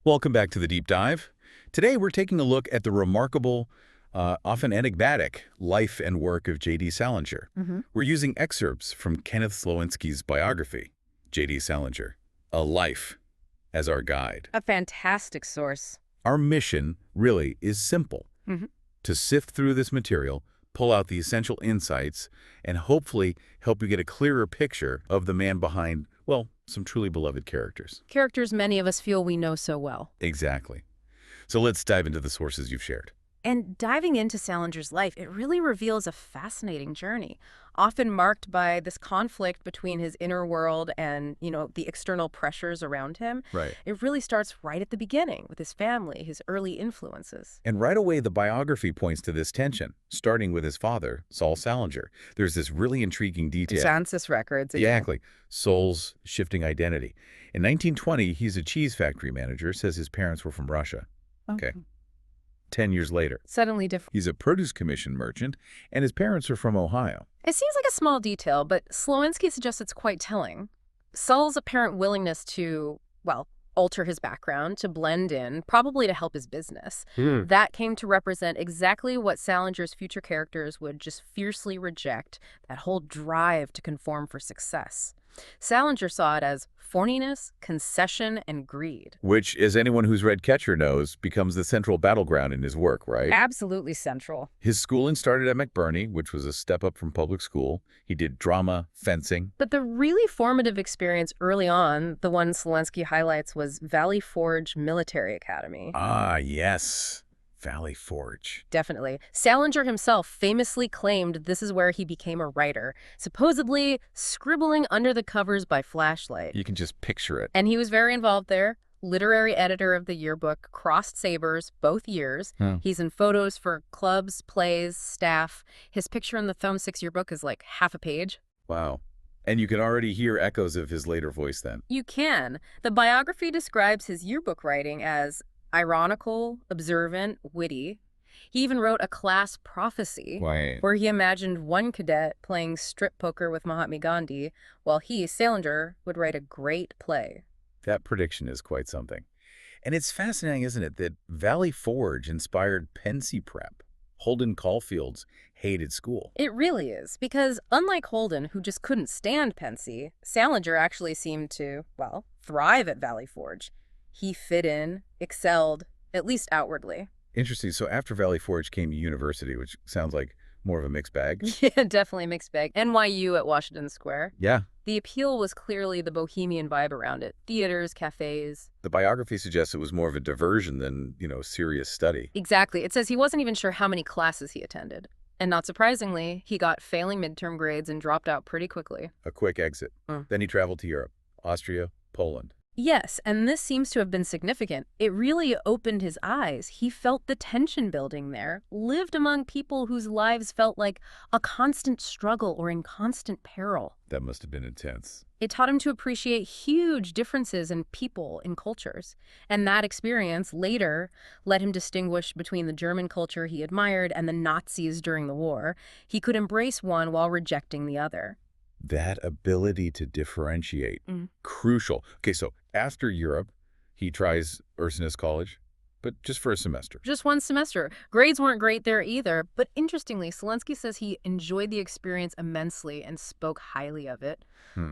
Welcome back to the Deep Dive. Today we're taking a look at the remarkable, often enigmatic life and work of J.D. Salinger. hmm We're using excerpts from Kenneth Slawenski's biography, J.D. Salinger, A Life, as our guide. A fantastic source. Our mission, really, is simple. hmm To sift through this material, pull out the essential insights, and hopefully help you get a clearer picture of the man behind, well, some truly beloved characters. Characters many of us feel we know so well. Exactly. So let's dive into the sources you've shared. And diving into Salinger's life, it really reveals a fascinating journey, often marked by this conflict between his inner world and, the external pressures around him. Right. It really starts right at the beginning with his family, his early influences. And right away, the biography points to this tension, starting with his father, Saul Salinger. There's this really intriguing detail. Census records. Exactly. Saul's shifting identity. In 1920, he's a cheese factory manager, says his parents were from Russia. Okay. 10 years later, Suddenly different. he's a produce commission merchant, and his parents are from Ohio. It seems like a small detail, but Slowinski suggests it's quite telling. Saul's apparent willingness to, alter his background, to blend in, probably to help his business. That came to represent exactly what Salinger's future characters would just fiercely reject, that whole drive to conform for success. Salinger saw it as forniness, concession, and greed. Which, as anyone who's read Catcher knows, becomes the central battleground in his work, right? Absolutely central. His schooling started at McBurney, which was a step up from public school. He did drama, fencing. But the really formative experience early on, the one Slowinski highlights, was Valley Forge Military Academy. Ah, yes. Valley Forge. Definitely. Salinger himself famously claimed this is where he became a writer, supposedly scribbling under the covers by flashlight. You can just picture it. And he was very involved there. Literary editor of the yearbook, crossed sabers both years. He's in photos for clubs, plays, staff. His picture in the Thome 6 yearbook is like half a page. Wow. And you can already hear echoes of his later voice then. You can. The biography describes his yearbook writing as ironical, observant, witty. He even wrote a class prophecy where he imagined one cadet playing strip poker with Mahatma Gandhi, while he, Salinger, would write a great play. That prediction is quite something. And it's fascinating, isn't it, that Valley Forge inspired Pensy Prep. Holden Caulfield's hated school. It really is, because unlike Holden, who just couldn't stand Pensy, Salinger actually seemed to, thrive at Valley Forge. He fit in, excelled, at least outwardly. Interesting. So after Valley Forge came university, which sounds like more of a mixed bag. Yeah, definitely a mixed bag. NYU at Washington Square. Yeah. The appeal was clearly the bohemian vibe around it. Theaters, cafes. The biography suggests it was more of a diversion than, serious study. Exactly. It says he wasn't even sure how many classes he attended. And not surprisingly, he got failing midterm grades and dropped out pretty quickly. A quick exit. Then he traveled to Europe, Austria, Poland. Yes, and this seems to have been significant. It really opened his eyes. He felt the tension building there, lived among people whose lives felt like a constant struggle or in constant peril. That must have been intense. It taught him to appreciate huge differences in people, in cultures. And that experience later let him distinguish between the German culture he admired and the Nazis during the war. He could embrace one while rejecting the other. That ability to differentiate, crucial. Okay, so after Europe, he tries Ursinus College, but just for a semester. Just one semester. Grades weren't great there either, but interestingly, Slowinski says he enjoyed the experience immensely and spoke highly of it.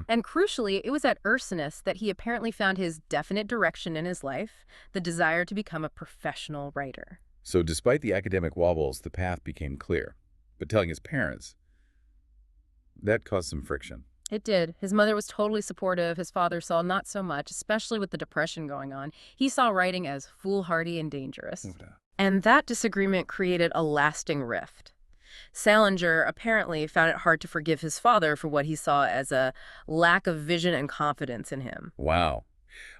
And crucially, it was at Ursinus that he apparently found his definite direction in his life, the desire to become a professional writer. So despite the academic wobbles, the path became clear. But telling his parents, that caused some friction. It did. His mother was totally supportive. His father saw not so much, especially with the depression going on. He saw writing as foolhardy and dangerous. And that disagreement created a lasting rift. Salinger apparently found it hard to forgive his father for what he saw as a lack of vision and confidence in him. Wow.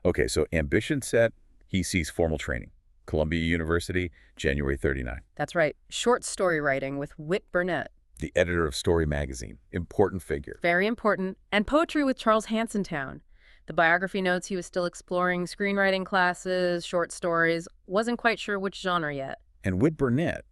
Okay, so ambition set, he seeks formal training. Columbia University, January 39. That's right. Short story writing with Whit Burnett. The editor of Story magazine, important figure. Very important. And poetry with Charles Hansentown. The biography notes he was still exploring screenwriting classes, short stories, wasn't quite sure which genre yet. And Whit Burnett,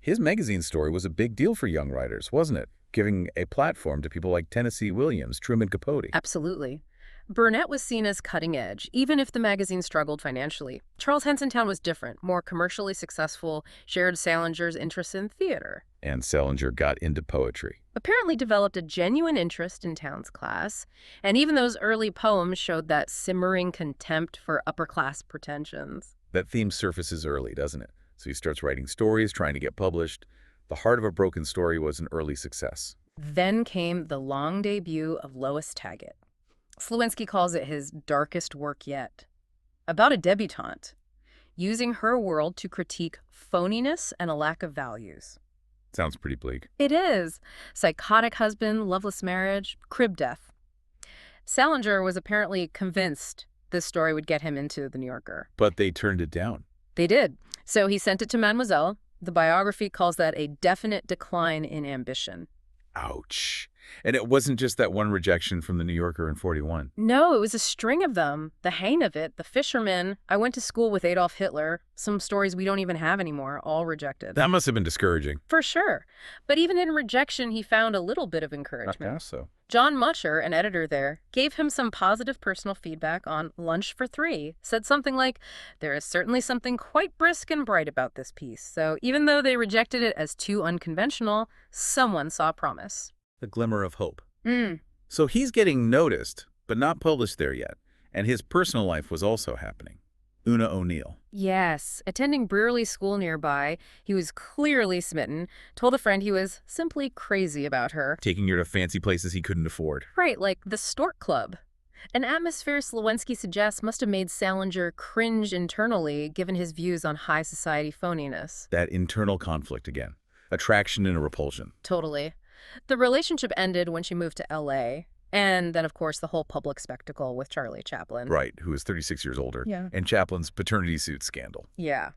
his magazine story was a big deal for young writers, wasn't it? Giving a platform to people like Tennessee Williams, Truman Capote. Absolutely. Burnett was seen as cutting edge, even if the magazine struggled financially. Charles Henson Town was different, more commercially successful, shared Salinger's interest in theater. And Salinger got into poetry. Apparently developed a genuine interest in Town's class, and even those early poems showed that simmering contempt for upper-class pretensions. That theme surfaces early, doesn't it? So he starts writing stories, trying to get published. The Heart of a Broken Story was an early success. Then came the long debut of Lois Taggett. Slawenski calls it his darkest work yet. About a debutante, using her world to critique phoniness and a lack of values. Sounds pretty bleak. It is. Psychotic husband, loveless marriage, crib death. Salinger was apparently convinced this story would get him into The New Yorker. But they turned it down. They did. So he sent it to Mademoiselle. The biography calls that a definite decline in ambition. Ouch. And it wasn't just that one rejection from The New Yorker in 41. No, it was a string of them. The Hang of It, The Fisherman, I Went to School with Adolf Hitler, some stories we don't even have anymore, all rejected. That must have been discouraging. For sure. But even in rejection, he found a little bit of encouragement. I guess so. John Mutcher, an editor there, gave him some positive personal feedback on Lunch for Three, said something like, "There is certainly something quite brisk and bright about this piece, so even though they rejected it as too unconventional, someone saw promise." The glimmer of hope. So he's getting noticed, but not published there yet. And his personal life was also happening. Una O'Neill. Yes, attending Brearley School nearby, he was clearly smitten, told a friend he was simply crazy about her. Taking her to fancy places he couldn't afford. Right, like the Stork Club. An atmosphere Slawenski suggests must have made Salinger cringe internally, given his views on high society phoniness. That internal conflict again. Attraction and a repulsion. Totally. The relationship ended when she moved to L.A., and then, of course, the whole public spectacle with Charlie Chaplin. Right, who is 36 years older. Yeah. And Chaplin's paternity suit scandal. Yeah.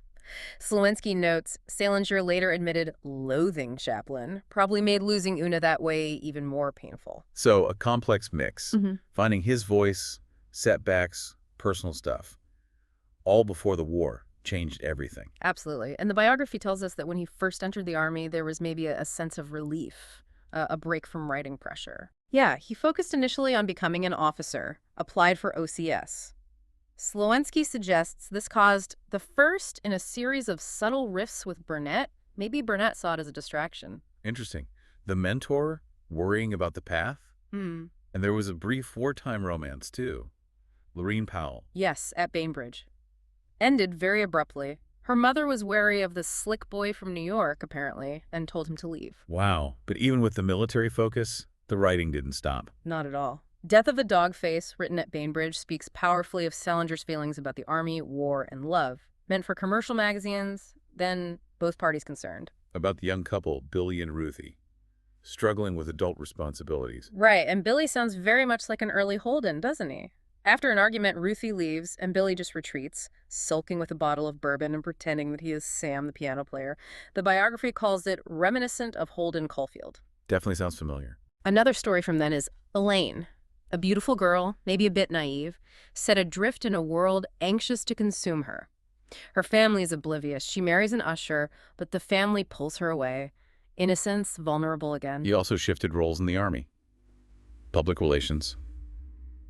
Slawenski notes Salinger later admitted loathing Chaplin, probably made losing Una that way even more painful. So a complex mix. Finding his voice, setbacks, personal stuff. All before the war changed everything. Absolutely. And the biography tells us that when he first entered the Army, there was maybe a sense of relief, a break from writing pressure. Yeah, he focused initially on becoming an officer, applied for OCS. Slawenski suggests this caused the first in a series of subtle rifts with Burnett. Maybe Burnett saw it as a distraction. Interesting. The mentor worrying about the path? Hmm. And there was a brief wartime romance, too. Lorene Powell. Yes, at Bainbridge. Ended very abruptly. Her mother was wary of the slick boy from New York, apparently, and told him to leave. Wow. But even with the military focus, the writing didn't stop. Not at all. Death of the Dogface, written at Bainbridge, speaks powerfully of Salinger's feelings about the Army, war, and love. Meant for commercial magazines, then both parties concerned. About the young couple, Billy and Ruthie, struggling with adult responsibilities. Right, and Billy sounds very much like an early Holden, doesn't he? After an argument, Ruthie leaves, and Billy just retreats, sulking with a bottle of bourbon and pretending that he is Sam, the piano player. The biography calls it reminiscent of Holden Caulfield. Definitely sounds familiar. Another story from then is Elaine, a beautiful girl, maybe a bit naive, set adrift in a world anxious to consume her. Her family is oblivious. She marries an usher, but the family pulls her away. Innocence, vulnerable again. He also shifted roles in the Army. Public relations.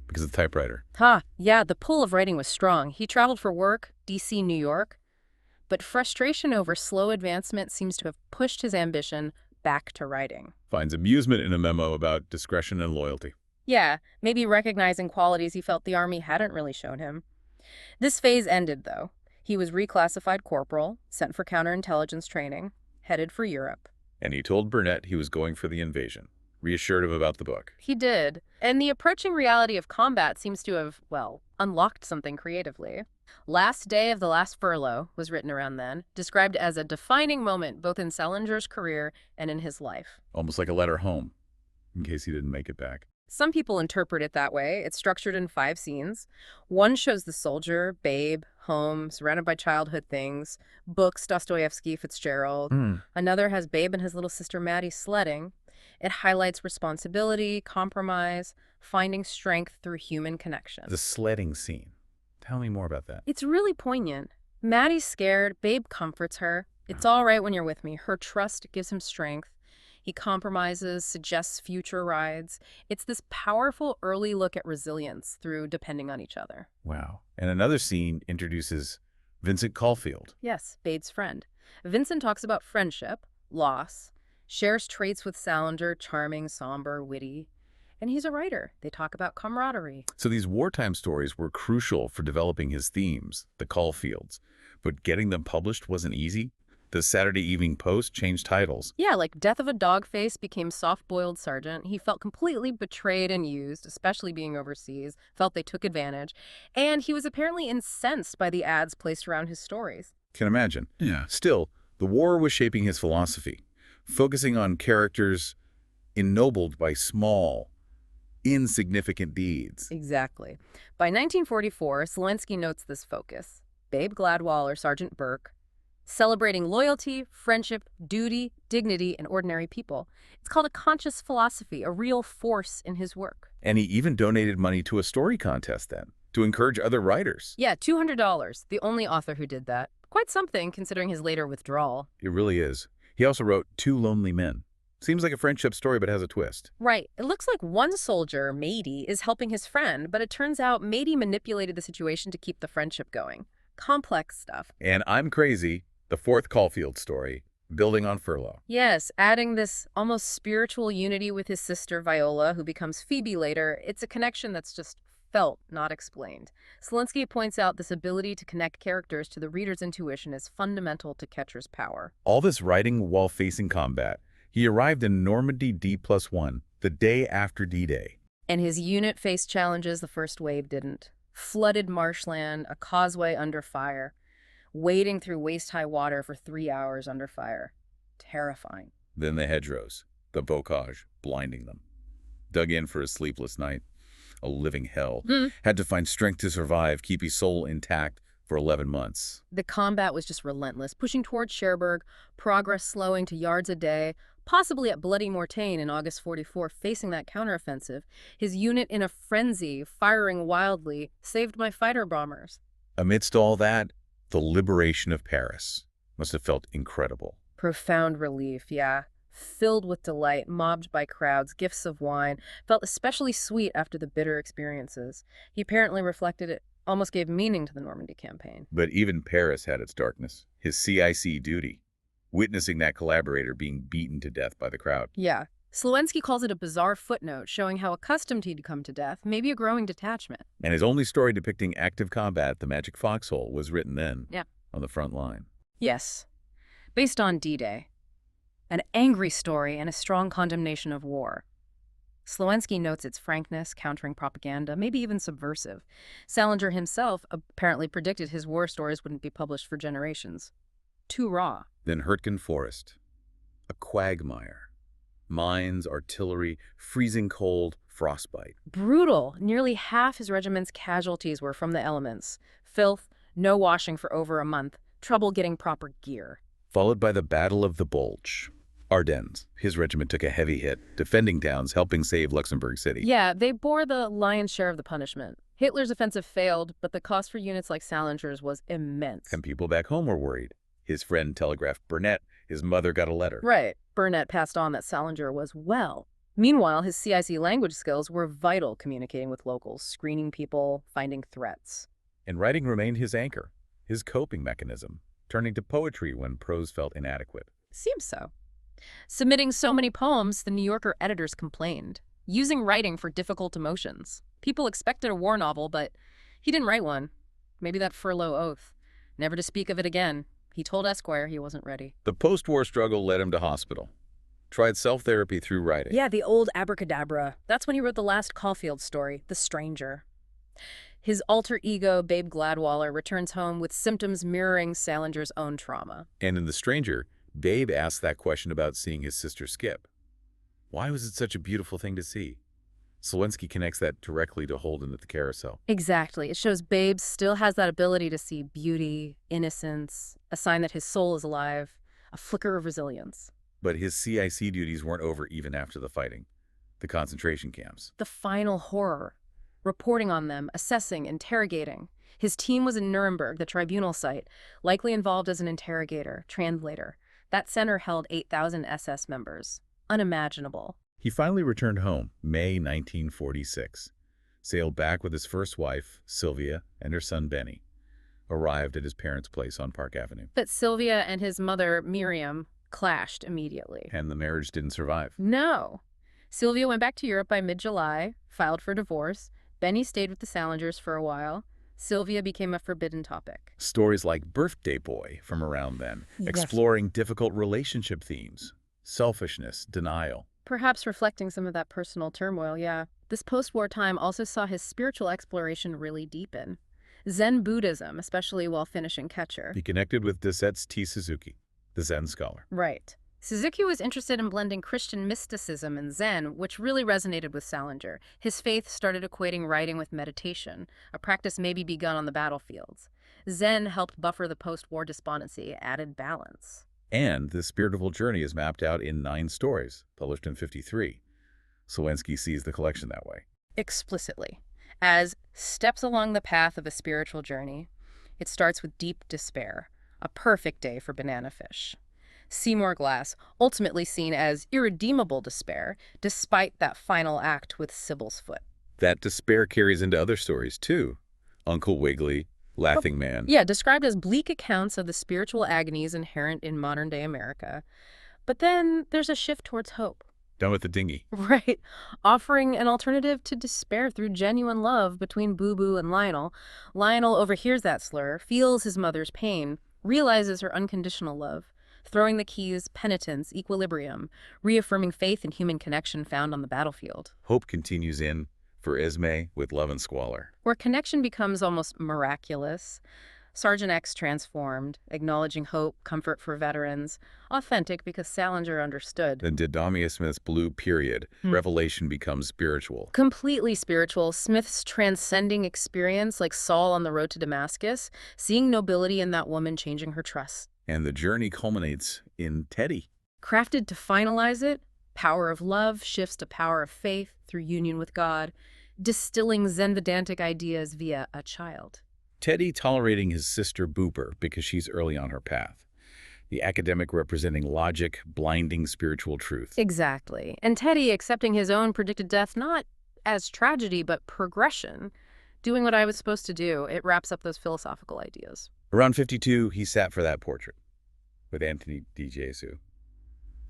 Because of the typewriter. Yeah, the pull of writing was strong. He traveled for work, D.C., New York. But frustration over slow advancement seems to have pushed his ambition back to writing. Finds amusement in a memo about discretion and loyalty. Yeah, maybe recognizing qualities he felt the Army hadn't really shown him. This phase ended, though. He was reclassified corporal, sent for counterintelligence training, headed for Europe. And he told Burnett he was going for the invasion, reassured him about the book. He did. And the approaching reality of combat seems to have, well, unlocked something creatively. Last Day of the Last Furlough was written around then, described as a defining moment both in Salinger's career and in his life. Almost like a letter home, in case he didn't make it back. Some people interpret it that way. It's structured in 5 scenes. One shows the soldier, Babe, home, surrounded by childhood things, books, Dostoevsky, Fitzgerald. Another has Babe and his little sister Maddie sledding. It highlights responsibility, compromise, finding strength through human connection. The sledding scene. Tell me more about that. It's really poignant. Maddie's scared. Babe comforts her. It's all right when you're with me. Her trust gives him strength. He compromises, suggests future rides. It's this powerful early look at resilience through depending on each other. Wow. And another scene introduces Vincent Caulfield. Yes, Babe's friend. Vincent talks about friendship, loss, shares traits with Salinger, charming, somber, witty. And he's a writer. They talk about camaraderie. So these wartime stories were crucial for developing his themes, the Caulfields. But getting them published wasn't easy. The Saturday Evening Post changed titles. Yeah, like Death of a Dogface became Soft-Boiled Sergeant. He felt completely betrayed and used, especially being overseas, felt they took advantage. And he was apparently incensed by the ads placed around his stories. Can imagine. Yeah. Still, the war was shaping his philosophy, focusing on characters ennobled by small, insignificant deeds. Exactly. By 1944, Slawenski notes this focus. Babe Gladwell, Sergeant Burke, celebrating loyalty, friendship, duty, dignity, and ordinary people. It's called a conscious philosophy, a real force in his work. And he even donated money to a story contest then, to encourage other writers. Yeah, $200, the only author who did that. Quite something, considering his later withdrawal. It really is. He also wrote Two Lonely Men. Seems like a friendship story, but has a twist. Right. It looks like one soldier, Matey, is helping his friend, but it turns out Matey manipulated the situation to keep the friendship going. Complex stuff. And I'm Crazy, the fourth Caulfield story, building on Furlough. Yes, adding this almost spiritual unity with his sister Viola, who becomes Phoebe later. It's a connection that's just felt, not explained. Slawenski points out this ability to connect characters to the reader's intuition is fundamental to Ketcher's power. All this writing while facing combat. He arrived in Normandy D+1, the day after D-Day. And his unit faced challenges the first wave didn't. Flooded marshland, a causeway under fire, wading through waist-high water for 3 hours under fire. Terrifying. Then the hedgerows, the bocage, blinding them. Dug in for a sleepless night. A living hell. Had to find strength to survive, keep his soul intact for 11 months. The combat was just relentless, pushing towards Cherbourg, progress slowing to yards a day, possibly at Bloody Mortain in August 44, facing that counteroffensive. His unit in a frenzy, firing wildly, saved my fighter bombers. Amidst all that, the liberation of Paris must have felt incredible. Profound relief, yeah. Filled with delight, mobbed by crowds, gifts of wine, felt especially sweet after the bitter experiences. He apparently reflected it, almost gave meaning to the Normandy campaign. But even Paris had its darkness. His CIC duty, witnessing that collaborator being beaten to death by the crowd. Yeah. Slawenski calls it a bizarre footnote, showing how accustomed he'd come to death, maybe a growing detachment. And his only story depicting active combat, The Magic Foxhole, was written then, on the front line. Yes. Based on D-Day. An angry story and a strong condemnation of war. Slawenski notes its frankness, countering propaganda, maybe even subversive. Salinger himself apparently predicted his war stories wouldn't be published for generations. Too raw. Then Hurtgen Forest, a quagmire. Mines, artillery, freezing cold, frostbite. Brutal. Nearly half his regiment's casualties were from the elements. Filth, no washing for over a month, trouble getting proper gear. Followed by the Battle of the Bulge. Ardennes. His regiment took a heavy hit, defending towns, helping save Luxembourg City. Yeah, they bore the lion's share of the punishment. Hitler's offensive failed, but the cost for units like Salinger's was immense. And people back home were worried. His friend telegraphed Burnett. His mother got a letter. Right. Burnett passed on that Salinger was well. Meanwhile, his CIC language skills were vital, communicating with locals, screening people, finding threats. And writing remained his anchor, his coping mechanism, turning to poetry when prose felt inadequate. Seems so. Submitting so many poems, the New Yorker editors complained. Using writing for difficult emotions. People expected a war novel, but he didn't write one. Maybe that furlough oath. Never to speak of it again. He told Esquire he wasn't ready. The post-war struggle led him to hospital. Tried self-therapy through writing. Yeah, the old abracadabra. That's when he wrote the last Caulfield story, The Stranger. His alter ego, Babe Gladwell, returns home with symptoms mirroring Salinger's own trauma. And in The Stranger, Babe asks that question about seeing his sister Skip. Why was it such a beautiful thing to see? Slawenski connects that directly to Holden at the carousel. Exactly. It shows Babe still has that ability to see beauty, innocence, a sign that his soul is alive, a flicker of resilience. But his CIC duties weren't over even after the fighting. The concentration camps. The final horror. Reporting on them, assessing, interrogating. His team was in Nuremberg, the tribunal site, likely involved as an interrogator, translator. That center held 8,000 SS members. unimaginable. He finally returned home, May 1946. Sailed back with his first wife, Sylvia, and her son, Benny. Arrived at his parents' place on Park Avenue. But Sylvia and his mother, Miriam, clashed immediately. And the marriage didn't survive. No. Sylvia went back to Europe by mid-July, filed for divorce. Benny stayed with the Salingers for a while. Sylvia became a forbidden topic. Stories like Birthday Boy from around then, Yes. exploring difficult relationship themes, selfishness, denial. Perhaps reflecting some of that personal turmoil, yeah. This post-war time also saw his spiritual exploration really deepen. Zen Buddhism, especially while finishing Catcher. He connected with Dosetsu T. Suzuki, the Zen scholar. Right. Suzuki was interested in blending Christian mysticism and Zen, which really resonated with Salinger. His faith started equating writing with meditation, a practice maybe begun on the battlefields. Zen helped buffer the post-war despondency, added balance. And this spiritual journey is mapped out in 9 stories, published in '53. Slawenski sees the collection that way. Explicitly. As steps along the path of a spiritual journey, it starts with deep despair, a perfect day for banana fish. Seymour Glass, ultimately seen as irredeemable despair, despite that final act with Sybil's foot. That despair carries into other stories, too. Uncle Wiggily, Laughing Man. Yeah, described as bleak accounts of the spiritual agonies inherent in modern-day America. But then there's a shift towards hope. Done with the dinghy. Right. Offering an alternative to despair through genuine love between Boo Boo and Lionel. Lionel overhears that slur, feels his mother's pain, realizes her unconditional love, throwing the keys penitence, equilibrium, reaffirming faith in human connection found on the battlefield. Hope continues in For Esme with Love and Squalor. Where connection becomes almost miraculous. Sergeant X transformed, acknowledging hope, comfort for veterans, authentic because Salinger understood. Then Didamia Smith's Blue Period, revelation becomes spiritual. Completely spiritual, Smith's transcending experience like Saul on the road to Damascus, seeing nobility in that woman changing her trust. And the journey culminates in Teddy. Crafted to finalize it, power of love shifts to power of faith through union with God, distilling Zen Vedantic ideas via a child. Teddy tolerating his sister Booper because she's early on her path. The academic representing logic, blinding spiritual truth. Exactly. And Teddy accepting his own predicted death not as tragedy, but progression. Doing what I was supposed to do, it wraps up those philosophical ideas. Around 52, he sat for that portrait with Anthony DiGesu.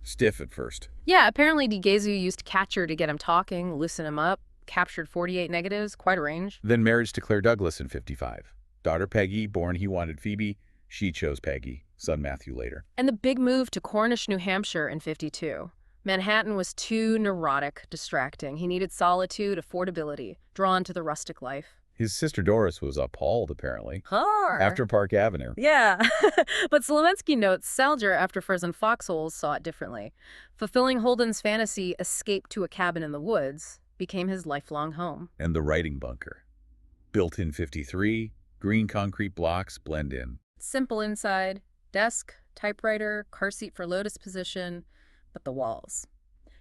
Stiff at first. Yeah, apparently DiGesu used Catcher to get him talking, loosen him up, captured 48 negatives, quite a range. Then marriage to Claire Douglas in 55. Daughter Peggy, born he wanted Phoebe. She chose Peggy, son Matthew later. And the big move to Cornish, New Hampshire in 52. Manhattan was too neurotic, distracting. He needed solitude, affordability, drawn to the rustic life. His sister Doris was appalled, apparently. Huh. After Park Avenue. Yeah. But Slawenski notes Salinger, after Furs and Foxholes, saw it differently. Fulfilling Holden's fantasy, escape to a cabin in the woods, became his lifelong home. And the writing bunker. Built in 53, green concrete blocks blend in. Simple inside, desk, typewriter, car seat for lotus position, but the walls.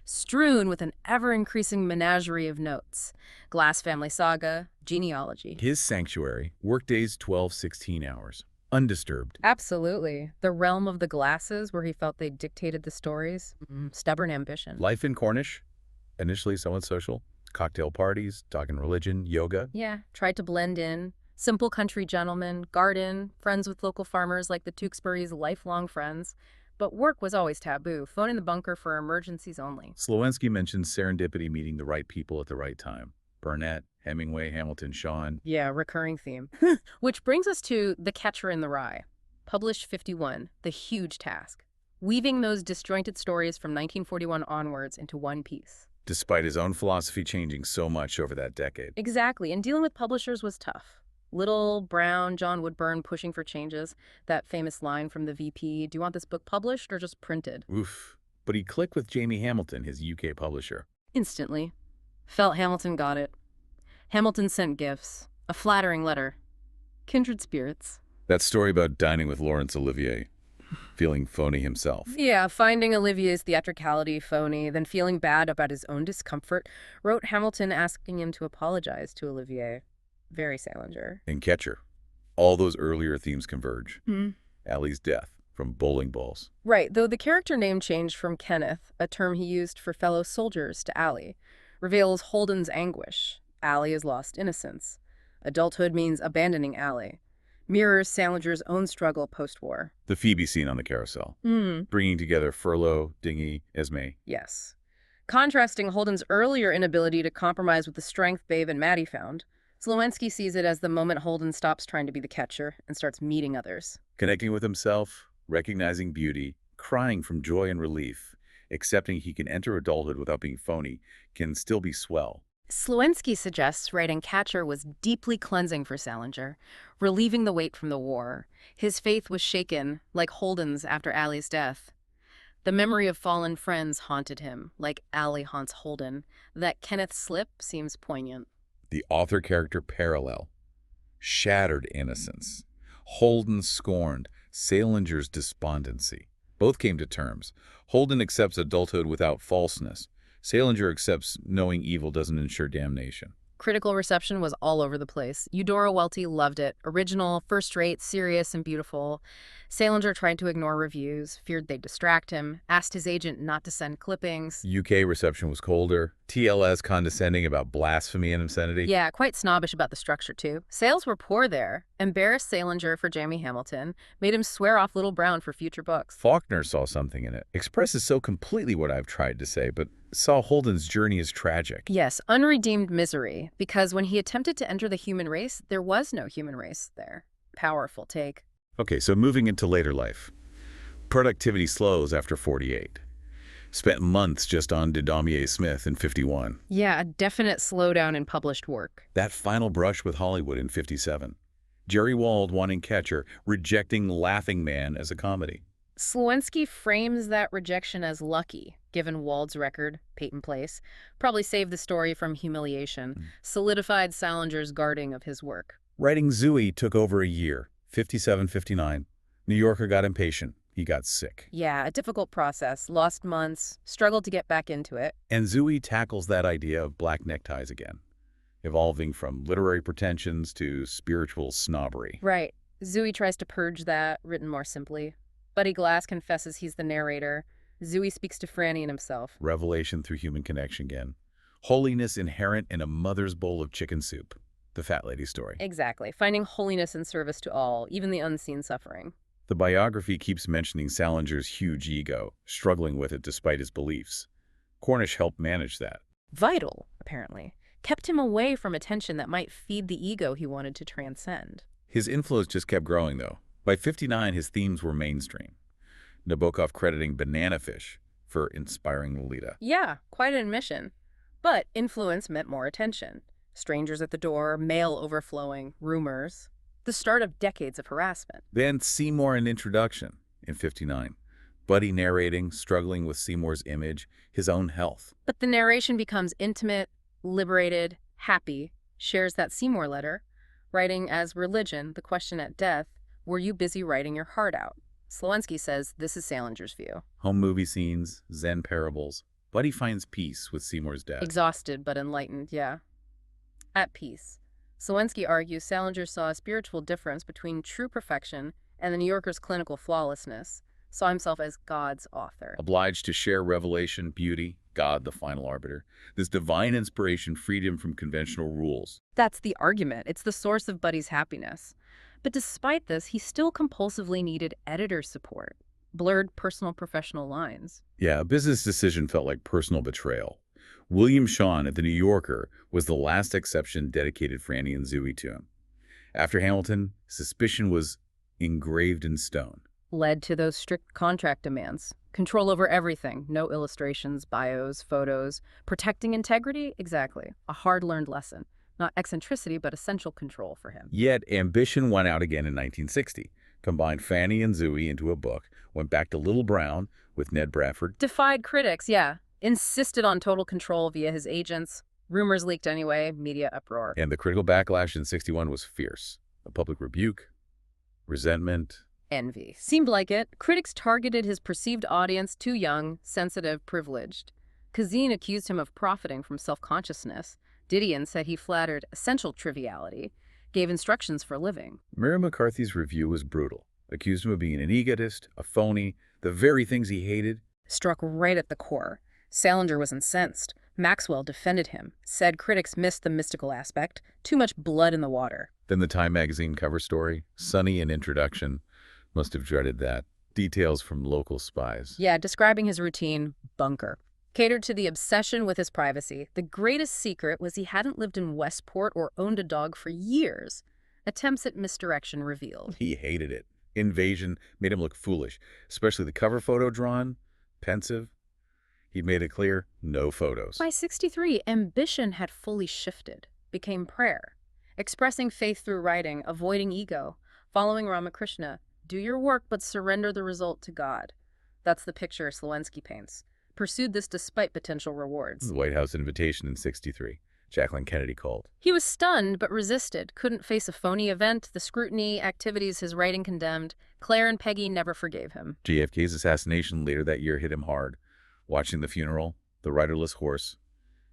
Strewn with an ever-increasing menagerie of notes. Glass family saga, genealogy. His sanctuary, workdays 12-16 hours, undisturbed. Absolutely. The realm of the Glasses, where he felt they dictated the stories. Stubborn ambition. Life in Cornish, initially somewhat social. Cocktail parties, talking religion, yoga. Yeah, tried to blend in. Simple country gentleman, garden, friends with local farmers like the Tewksbury's lifelong friends. But work was always taboo, phone in the bunker for emergencies only. Slawenski mentions serendipity, meeting the right people at the right time. Burnett, Hemingway, Hamilton, Shaw. Yeah, recurring theme. Which brings us to The Catcher in the Rye, published 51, The Huge Task. Weaving those disjointed stories from 1941 onwards into one piece. Despite his own philosophy changing so much over that decade. Exactly, and dealing with publishers was tough. Little, Brown, John Woodburn pushing for changes. That famous line from the VP, do you want this book published or just printed? Oof. But he clicked with Jamie Hamilton, his UK publisher. Instantly. Felt Hamilton got it. Hamilton sent gifts. A flattering letter. Kindred spirits. That story about dining with Laurence Olivier, feeling phony himself. Yeah, finding Olivier's theatricality phony, then feeling bad about his own discomfort, wrote Hamilton asking him to apologize to Olivier. Very Salinger. In Catcher, all those earlier themes converge. Allie's death, from bowling balls. Right, though the character name changed from Kenneth, a term he used for fellow soldiers, to Allie, reveals Holden's anguish. Allie has lost innocence. Adulthood means abandoning Allie. Mirrors Salinger's own struggle post-war. The Phoebe scene on the carousel, bringing together Furlow, Dingy, Esme. Yes. Contrasting Holden's earlier inability to compromise with the strength Babe and Maddie found, Slawenski sees it as the moment Holden stops trying to be the catcher and starts meeting others. Connecting with himself, recognizing beauty, crying from joy and relief, accepting he can enter adulthood without being phony, can still be swell. Slawenski suggests writing Catcher was deeply cleansing for Salinger, relieving the weight from the war. His faith was shaken, like Holden's after Allie's death. The memory of fallen friends haunted him, like Allie haunts Holden. That Kenneth slip seems poignant. The author-character parallel. Shattered innocence. Holden scorned, Salinger's despondency. Both came to terms. Holden accepts adulthood without falseness. Salinger accepts knowing evil doesn't ensure damnation. Critical reception was all over the place. Eudora Welty loved it. Original, first-rate, serious, and beautiful. Salinger tried to ignore reviews, feared they'd distract him, asked his agent not to send clippings. UK reception was colder. TLS condescending about blasphemy and obscenity. Yeah, quite snobbish about the structure, too. Sales were poor there. Embarrassed Salinger for Jamie Hamilton. Made him swear off Little Brown for future books. Faulkner saw something in it. Expresses so completely what I've tried to say, but saw Holden's journey as tragic. Yes, unredeemed misery, because when he attempted to enter the human race, there was no human race there. Powerful take. Okay, so moving into later life. Productivity slows after 48. Spent months just on Didamier Smith in 51. Yeah, a definite slowdown in published work. That final brush with Hollywood in 57. Jerry Wald wanting Catcher, rejecting Laughing Man as a comedy. Slawenski frames that rejection as lucky, given Wald's record, Peyton Place, probably saved the story from humiliation, solidified Salinger's guarding of his work. Writing Zooey took over a year, 57, 59. New Yorker got impatient. He got sick. Yeah, a difficult process, lost months, struggled to get back into it. And Zooey tackles that idea of black neckties again, evolving from literary pretensions to spiritual snobbery. Right. Zooey tries to purge that, written more simply. Buddy Glass confesses he's the narrator. Zooey speaks to Franny and himself. Revelation through human connection again. Holiness inherent in a mother's bowl of chicken soup. The fat lady story. Exactly. Finding holiness in service to all, even the unseen suffering. The biography keeps mentioning Salinger's huge ego, struggling with it despite his beliefs. Cornish helped manage that. Vital, apparently. Kept him away from attention that might feed the ego he wanted to transcend. His influence just kept growing, though. By 59, his themes were mainstream. Nabokov crediting Banana Fish for inspiring Lolita. Yeah, quite an admission. But influence meant more attention. Strangers at the door, mail overflowing, rumors. The start of decades of harassment. Then Seymour in Introduction in 59. Buddy narrating, struggling with Seymour's image, his own health. But the narration becomes intimate, liberated, happy, shares that Seymour letter, writing as religion, the question at death, were you busy writing your heart out? Slawenski says this is Salinger's view. Home movie scenes, Zen parables. Buddy finds peace with Seymour's death. Exhausted but enlightened, yeah. At peace. Slawenski argues Salinger saw a spiritual difference between true perfection and the New Yorker's clinical flawlessness, saw himself as God's author. Obliged to share revelation, beauty, God the final arbiter. This divine inspiration freed him from conventional rules. That's the argument. It's the source of Buddy's happiness. But despite this, he still compulsively needed editor support, blurred personal-professional lines. Yeah, a business decision felt like personal betrayal. William Shawn at The New Yorker was the last exception dedicated Franny and Zooey to him. After Hamilton, suspicion was engraved in stone. Led to those strict contract demands. Control over everything. No illustrations, bios, photos. Protecting integrity? Exactly. A hard-learned lesson. Not eccentricity, but essential control for him. Yet, ambition won out again in 1960. Combined Franny and Zooey into a book, went back to Little Brown with Ned Bradford. Defied critics, yeah. Insisted on total control via his agents. Rumors leaked anyway, media uproar. And the critical backlash in 61 was fierce. A public rebuke, resentment, envy. Seemed like it. Critics targeted his perceived audience, too young, sensitive, privileged. Kazin accused him of profiting from self-consciousness. Didion said he flattered essential triviality, gave instructions for living. Mary McCarthy's review was brutal. accused him of being an egotist, a phony, the very things he hated. Struck right at the core. Salinger was incensed. Maxwell defended him, said critics missed the mystical aspect, too much blood in the water. Then the Time magazine cover story, Sunny in introduction, must have dreaded that. Details from local spies. Yeah, describing his routine, bunker. Catered to the obsession with his privacy. The greatest secret was he hadn't lived in Westport or owned a dog for years. Attempts at misdirection revealed. He hated it. Invasion made him look foolish, especially the cover photo drawn, pensive. He'd made it clear, no photos. By 63, ambition had fully shifted, became prayer. Expressing faith through writing, avoiding ego, following Ramakrishna. Do your work, but surrender the result to God. That's the picture Slawenski paints. Pursued this despite potential rewards. The White House invitation in 63. Jacqueline Kennedy called. He was stunned, but resisted. Couldn't face a phony event, the scrutiny, activities his writing condemned. Claire and Peggy never forgave him. JFK's assassination later that year hit him hard. Watching the funeral, the riderless horse,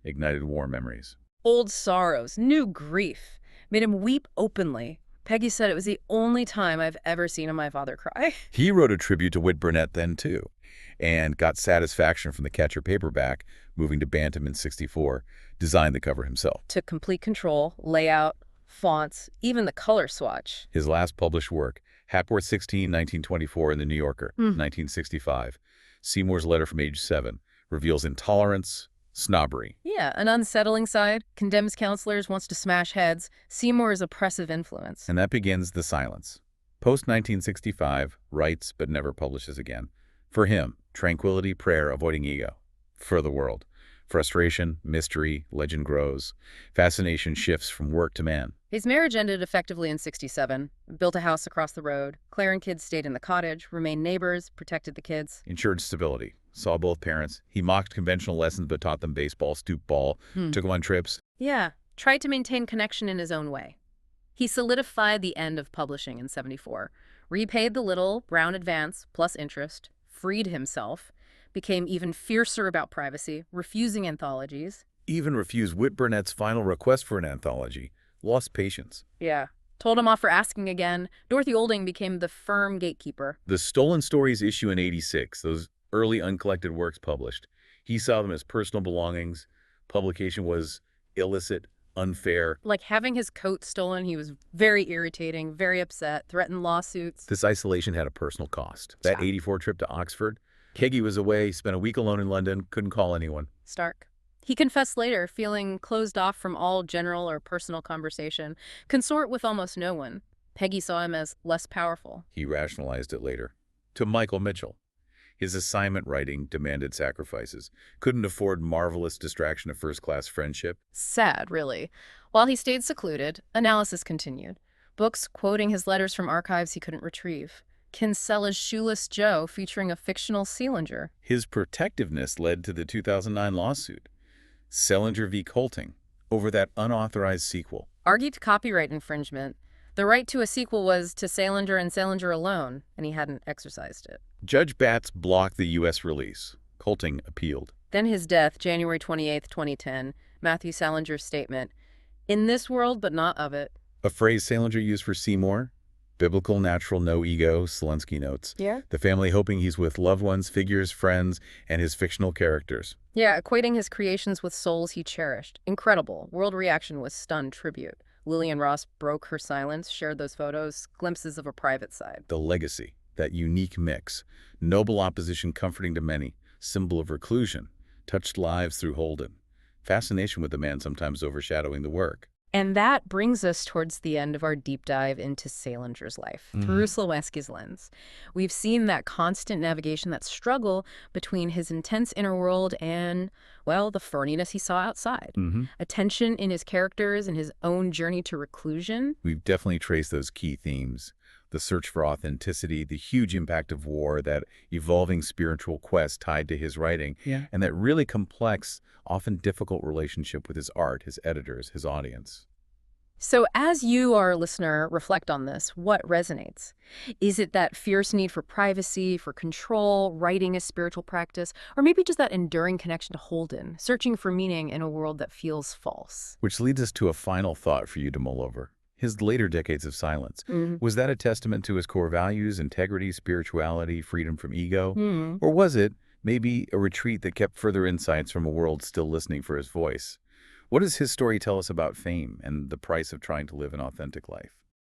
ignited war memories. Old sorrows, new grief, made him weep openly. Peggy said it was the only time I've ever seen my father cry. He wrote a tribute to Whit Burnett then, too, and got satisfaction from the Catcher paperback, moving to Bantam in 64, designed the cover himself. Took complete control, layout, fonts, even the color swatch. His last published work, Hapworth 16, 1924 in The New Yorker, 1965. Seymour's letter from age 7 reveals intolerance, snobbery. Yeah, an unsettling side, condemns counselors, wants to smash heads. Seymour's oppressive influence. And that begins the silence. Post-1965, writes but never publishes again. For him, tranquility, prayer, avoiding ego. For the world, frustration, mystery, legend grows. Fascination shifts from work to man. His marriage ended effectively in 67. Built a house across the road. Claire and kids stayed in the cottage, remained neighbors, protected the kids. Ensured stability. Saw both parents. He mocked conventional lessons but taught them baseball, stoop ball, took them on trips. Yeah, tried to maintain connection in his own way. He solidified the end of publishing in 74. Repaid the little brown advance plus interest. Freed himself. Became even fiercer about privacy, refusing anthologies. Even refused Whit Burnett's final request for an anthology. Lost patience. Yeah. Told him off for asking again. Dorothy Olding became the firm gatekeeper. The Stolen Stories issue in 86, those early uncollected works published. He saw them as personal belongings. Publication was illicit, unfair. Like having his coat stolen, he was very irritating, very upset, threatened lawsuits. This isolation had a personal cost. That 84 trip to Oxford, Keggy was away, spent a week alone in London, couldn't call anyone. Stark. He confessed later, feeling closed off from all general or personal conversation, consort with almost no one. Peggy saw him as less powerful. He rationalized it later. To Michael Mitchell. His assignment writing demanded sacrifices. Couldn't afford marvelous distraction of first-class friendship. Sad, really. While he stayed secluded, analysis continued. Books quoting his letters from archives he couldn't retrieve. Kinsella's Shoeless Joe featuring a fictional Salinger. His protectiveness led to the 2009 lawsuit. Salinger v. Colting, over that unauthorized sequel. Argued copyright infringement. The right to a sequel was to Salinger and Salinger alone, and he hadn't exercised it. Judge Batts blocked the U.S. release. Colting appealed. Then his death, January 28, 2010, Matthew Salinger's statement, "In this world, but not of it." A phrase Salinger used for Seymour. Biblical, natural, no ego, Slawenski notes. Yeah? The family hoping he's with loved ones, figures, friends, and his fictional characters. Yeah, equating his creations with souls he cherished. Incredible. World reaction was stunned tribute. Lillian Ross broke her silence, shared those photos, glimpses of a private side. The legacy, that unique mix. Noble opposition comforting to many, symbol of reclusion, touched lives through Holden. Fascination with the man sometimes overshadowing the work. And that brings us towards the end of our deep dive into Salinger's life, through Slawenski's lens. We've seen that constant navigation, that struggle between his intense inner world and, well, the ferniness he saw outside. A tension in his characters and his own journey to reclusion. We've definitely traced those key themes. The search for authenticity, the huge impact of war, that evolving spiritual quest tied to his writing, and that really complex, often difficult relationship with his art, his editors, his audience. So as you, our listener, reflect on this, what resonates? Is it that fierce need for privacy, for control, writing as spiritual practice, or maybe just that enduring connection to Holden, searching for meaning in a world that feels false? Which leads us to a final thought for you to mull over. His later decades of silence, was that a testament to his core values, integrity, spirituality, freedom from ego? Or was it maybe a retreat that kept further insights from a world still listening for his voice? What does his story tell us about fame and the price of trying to live an authentic life?